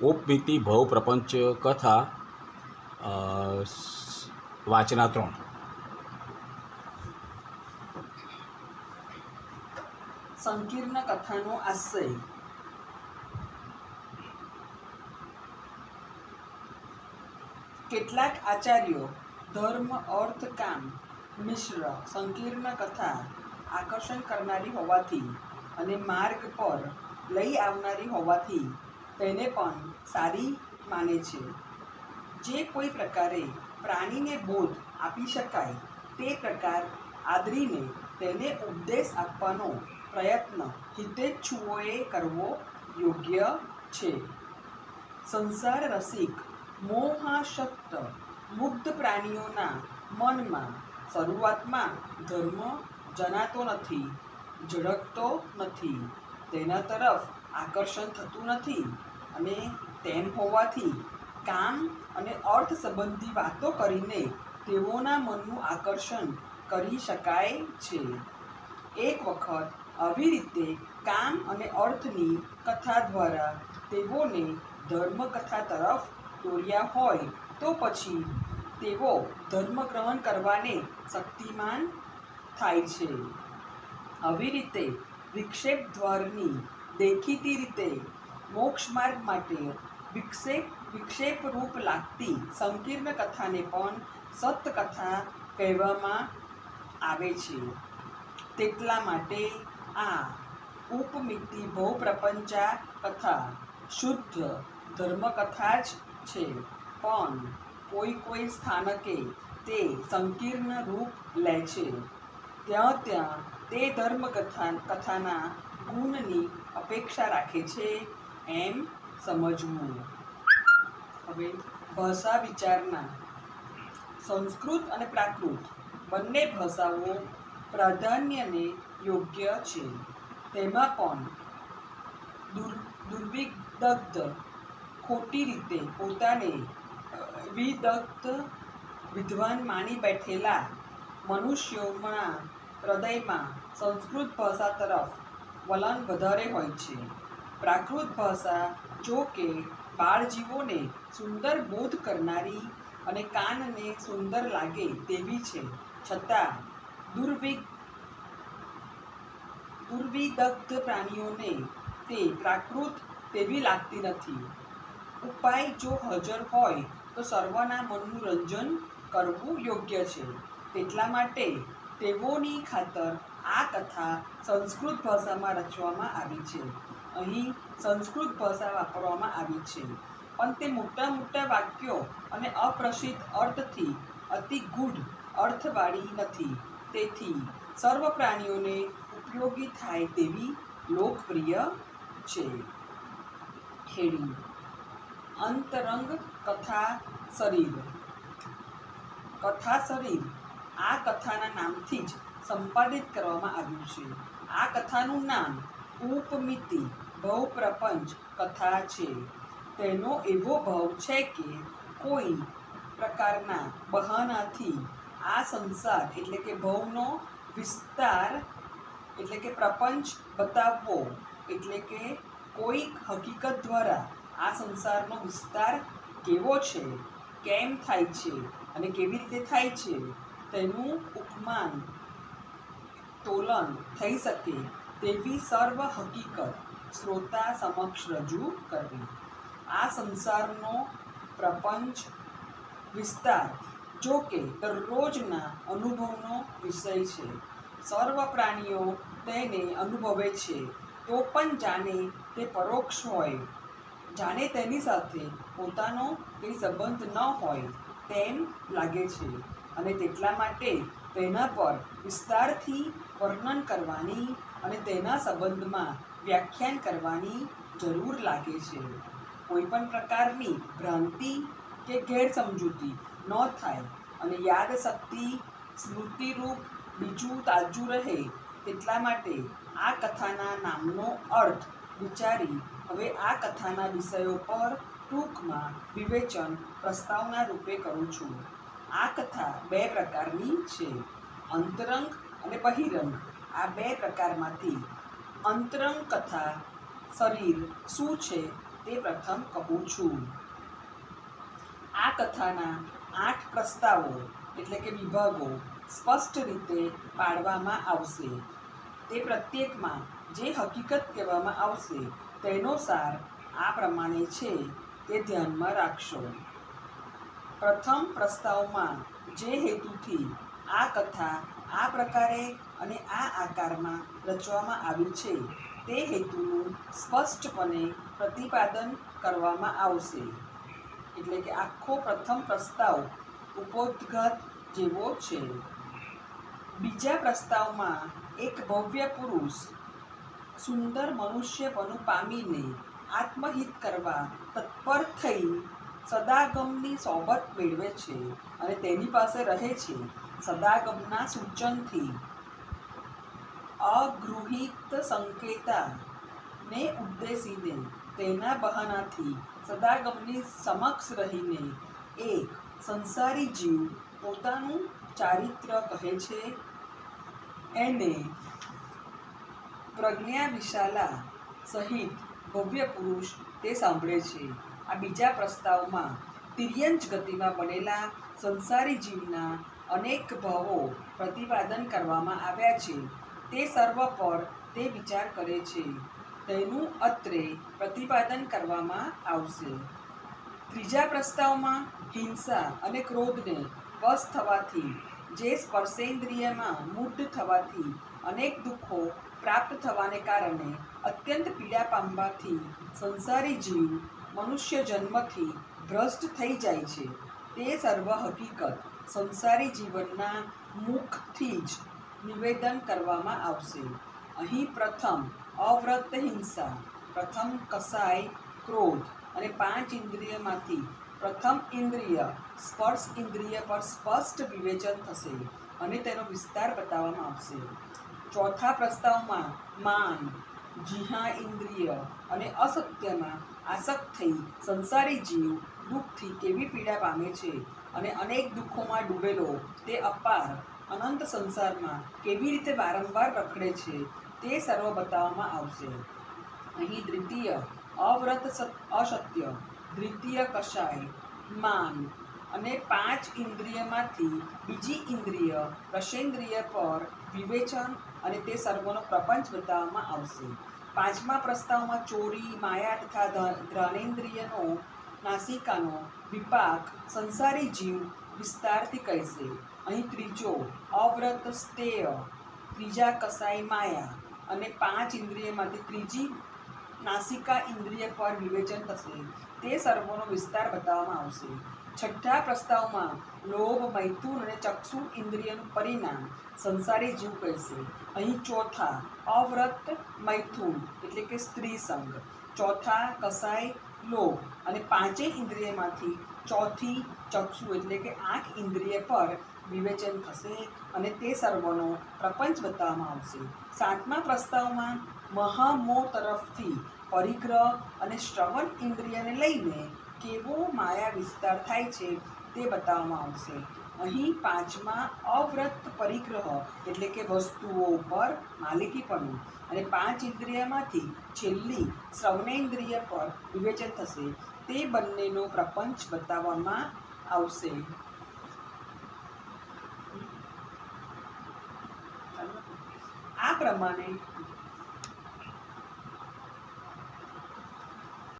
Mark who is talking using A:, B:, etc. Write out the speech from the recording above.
A: ઉપમિતિ ભવ પ્રપંચ કથા વાચના 3.
B: સંકીર્ણ કથાનો આશય. કેટલાક આચાર્યો ધર્મ અર્થ કામ મિશ્ર સંકીર્ણ કથા આકર્ષણ કરનારી હોવાથી અને માર્ગ પર લઈ આવનારી હોવાથી તેને પણ સારી માને છે. જે કોઈ પ્રકારે પ્રાણીને બોધ આપી શકાય તે પ્રકાર આદરીને તેને ઉપદેશ આપવાનો પ્રયત્ન હિતેચ્છુઓએ કરવો યોગ્ય છે. સંસાર રસિક મોહાસક્ત મુગ્ધ પ્રાણીઓના મનમાં શરૂઆતમાં ધર્મ જણાતો નથી, ઝળકતો નથી, તેના તરફ આકર્ષણ થતું નથી અને તેમ હોવાથી કામ અને અર્થ સંબંધી વાતો કરીને તેઓના મનનું આકર્ષણ કરી શકાય છે. એક વખત આવી રીતે કામ અને અર્થની કથા દ્વારા તેઓને ધર્મકથા તરફ દોર્યા હોય તો પછી તેઓ ધર્મ ગ્રહણ કરવાને શક્તિમાન થાય છે. આવી રીતે વિક્ષેપ દ્વારની દેખીતી રીતે મોક્ષમાર્ગ માટે વિક્ષેપરૂપ લાગતી સંકીર્ણ કથાને પણ સત્કથા કહેવામાં આવે છે. તેટલા માટે આ ઉપમિતિ ભવ પ્રપંચા કથા શુદ્ધ ધર્મકથા જ છે, પણ કોઈ કોઈ સ્થાનકે તે સંકીર્ણ રૂપ લે છે. ત્યાં તે ધર્મકથાના ગુણની અપેક્ષા રાખે છે એમ સમજવું. હવે ભાષા વિચારના. સંસ્કૃત અને પ્રાકૃત બંને ભાષાઓ પ્રાધાન્યને યોગ્ય છે. તેમાં પણ દુર્વિદગ્ધ ખોટી રીતે પોતાને વિદ્વાન માની બેઠેલા મનુષ્યોના હૃદયમાં સંસ્કૃત ભાષા તરફ વલણ વધારે હોય છે. પ્રાકૃત ભાષા જો કે બાળજીવોને સુંદર બોધ કરનારી અને કાનને સુંદર લાગે તેવી છે, છતાં દુર્વિદગ્ધ પ્રાણીઓને તે પ્રાકૃત તેવી લાગતી નથી. ઉપાય જો હાજર હોય તો સર્વના મનનું રંજન કરવું યોગ્ય છે. તેટલા માટે તેઓની ખાતર આ કથા સંસ્કૃત ભાષામાં રચવામાં આવી છે. અહીં સંસ્કૃત ભાષા વાપરવામાં આવી છે, પણ તે મોટા મોટા વાક્યો અને અપ્રસિદ્ધ અર્થથી અતિ ગૂઢ અર્થવાળી નથી. તેથી સર્વ પ્રાણીઓને ઉપયોગી થાય તેવી લોકપ્રિય છે. હેડિંગ: અંતરંગ કથા શરીર. કથા શરીર આ કથાના નામથી જ સંપાદિત કરવામાં આવ્યું છે. આ કથાનું નામ ઉપમિતિ ભવ પ્રપંચ કથા છે. તેનો એવો ભાવ છે કે કોઈ પ્રકારના બહાનાથી આ સંસાર એટલે કે ભવનો વિસ્તાર એટલે કે પ્રપંચ બતાવવો, એટલે કે કોઈ હકીકત દ્વારા આ સંસારનો વિસ્તાર કેવો છે, કેમ થાય છે અને કેવી રીતે થાય છે તેનું ઉપમાન તોલન થઈ શકે તેવી સર્વ હકીકત શ્રોતા સમક્ષ રજૂ કરવી. આ સંસારનો પ્રપંચ વિસ્તાર જો કે દરરોજના અનુભવનો વિષય છે. સર્વ પ્રાણીઓ તેને અનુભવે છે તો પણ જાણે તે પરોક્ષ હોય, જાણે તેની સાથે પોતાનો કંઈ સંબંધ ન હોય તેમ લાગે છે અને તેટલા માટે તેના પર વિસ્તારથી વર્ણન કરવાની અને તેના સંબંધમાં વ્યાખ્યાન કરવાની જરૂર લાગે છે. કોઈ પણ પ્રકારની ભ્રાંતિ કે ગેરસમજૂતી ન થાય અને યાદશક્તિ સ્મૃતિરૂપ બીજું તાજું રહે તેટલા માટે આ કથાના નામનો અર્થ વિચારી હવે આ કથાના વિષયો પર ટૂંકમાં વિવેચન પ્રસ્તાવના રૂપે કરું છું. આ કથા બે પ્રકારની છે, અંતરંગ અને બહિરંગ. આ બે પ્રકારમાંથી અંતરંગ કથા શરીર શું છે તે પ્રથમ કહું છું. આ કથાના 8 પ્રસ્તાવો એટલે કે વિભાગો સ્પષ્ટ રીતે પાડવામાં આવશે. તે પ્રત્યેકમાં જે હકીકત કહેવામાં આવશે તેનો સાર આ પ્રમાણે છે, તે ધ્યાનમાં રાખશો. પ્રથમ પ્રસ્તાવમાં જે હેતુથી આ કથા આ પ્રકારે અને આ આકારમાં રચવામાં આવી છે તે હેતુનું સ્પષ્ટપણે પ્રતિપાદન કરવામાં આવશે. એટલે કે આખો પ્રથમ પ્રસ્તાવ ઉપોદ્ઘાત જેવો છે. બીજા પ્રસ્તાવમાં એક ભવ્ય પુરુષ સુંદર મનુષ્યપણું પામીને આત્મહિત કરવા તત્પર થઈ સદાગમની સોબત મેળવે છે અને તેની પાસે રહે છે. સદાગમના સૂચનથી અગૃહિત સંકેતાને ઉદ્દેશીને તેના બહાનાથી સદાગમની સમક્ષ રહીને એક સંસારી જીવ પોતાનું ચારિત્ર કહે છે. એને પ્રજ્ઞા વિશાલા સહિત ભવ્ય પુરુષ તે સાંભળે છે. આ બીજા પ્રસ્તાવમાં તિર્યંચ ગતિમાં બનેલા સંસારી જીવના અનેક ભાવો પ્રતિપાદન કરવામાં આવ્યા છે. તે સર્વ પર તે વિચાર કરે છે તેનું અત્રે પ્રતિપાદન કરવામાં આવશે. ત્રીજા પ્રસ્તાવમાં હિંસા અને ક્રોધને વશ થવાથી જે સ્પર્શેન્દ્રિયમાં મુગ્ધ થવાથી અનેક દુઃખો પ્રાપ્ત થવાને કારણે અત્યંત પીડા પામવાથી સંસારી જીવ મનુષ્ય જન્મથી ભ્રષ્ટ થઈ જાય છે તે સર્વ હકીકત સંસારી જીવનના મુખથી જ નિવેદન કરવામાં આવશે. અહીં પ્રથમ અવ્રત હિંસા, પ્રથમ કસાય ક્રોધ અને 5 ઇન્દ્રિયમાંથી પ્રથમ ઇન્દ્રિય સ્પર્શ ઇન્દ્રિય પર સ્પષ્ટ વિવેચન થશે અને તેનો વિસ્તાર બતાવવામાં આવશે. ચોથા પ્રસ્તાવમાં માન, જીહા ઇન્દ્રિય અને અસત્યમાં આસક્ત થઈ સંસારી જીવ દુઃખથી કેવી પીડા પામે છે અને અનેક દુઃખોમાં ડૂબેલો તે અપાર અનંત સંસારમાં કેવી રીતે વારંવાર રખડે છે તે સર્વ બતાવવામાં આવશે. અહીં દ્વિતીય અવ્રત અસત્ય, દ્વિતીય કષાય, માન અને 5 ઇન્દ્રિયમાંથી બીજી ઇન્દ્રિય રસેન્દ્રિય પર વિવેચન અને તે સર્વનો પ્રપંચ બતાવવામાં આવશે. પાંચમા પ્રસ્તાવમાં ચોરી, માયા તથા ઘ્રાણેન્દ્રિયનો નાસિકાનો વિપાક સંસારી જીવ વિસ્તારથી કહેશે. અહીં ત્રીજો અવ્રત સ્થેય, ત્રીજા કસાય માયા અને 5 ઇન્દ્રિયમાંથી ત્રીજી નાસિકા ઇન્દ્રિય પર વિવેચન થશે. તે સર્વોનો વિસ્તાર બતાવવામાં આવશે. છઠ્ઠા પ્રસ્તાવમાં લોભ, મૈથુન અને ચક્ષુ ઇન્દ્રિયનું પરિણામ સંસારી જીવ કહેશે. અહીં ચોથા અવ્રત મૈથુન એટલે કે સ્ત્રી સંગ, ચોથા કસાય લોભ અને 5 ઇન્દ્રિયમાંથી ચોથી ચક્ષુ એટલે કે આંખ ઇન્દ્રિય પર વિવેચન થશે અને તે સર્વનો પ્રપંચ બતાવવામાં આવશે. સાતમા પ્રસ્તાવમાં મહામોહ તરફથી પરિગ્રહ અને શ્રવણ ઇન્દ્રિયને લઈને કેવો માયા વિસ્તાર થાય છે તે બતાવવામાં આવશે. અહીં પાંચમા અવ્રત પરિગ્રહ એટલે કે વસ્તુઓ ઉપર માલિકીપણું અને 5 ઇન્દ્રિયમાંથી છેલ્લી શ્રવણેન્દ્રિય પર વિવેચન થશે. તે બંનેનો પ્રપંચ બતાવવામાં આવશે. આ પ્રમાણે